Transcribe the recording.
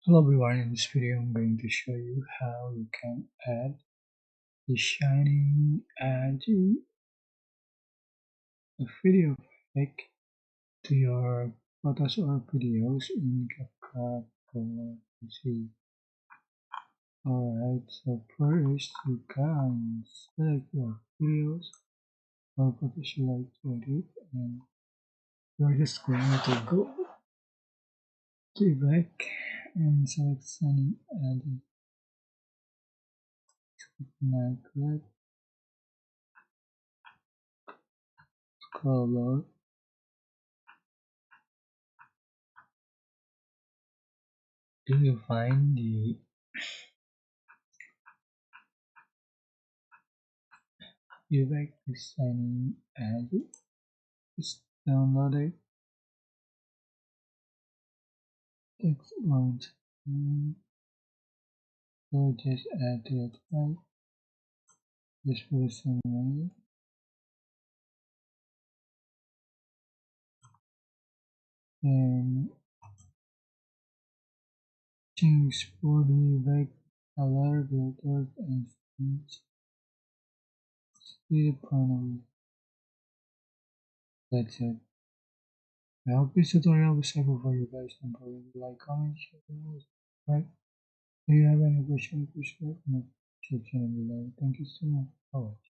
Hello everyone, in this video I'm going to show you how you can add the shining edge video effect to your photos or videos in CapCut PC. Alright, so first you can select your videos or photos you like to edit, and you're just going to go to back and select shining edge like that. Scroll lower. Do you find the UVEC designing and just download it, text font, so just add to it, right? Just put the same way and change for the UVEC color, filters and themes. See the point of it. That's it. I hope this tutorial was helpful for you guys. Don't forget to like, comment, share, and subscribe. If you have any questions, please let me know in the section below. Thank you so much for watching.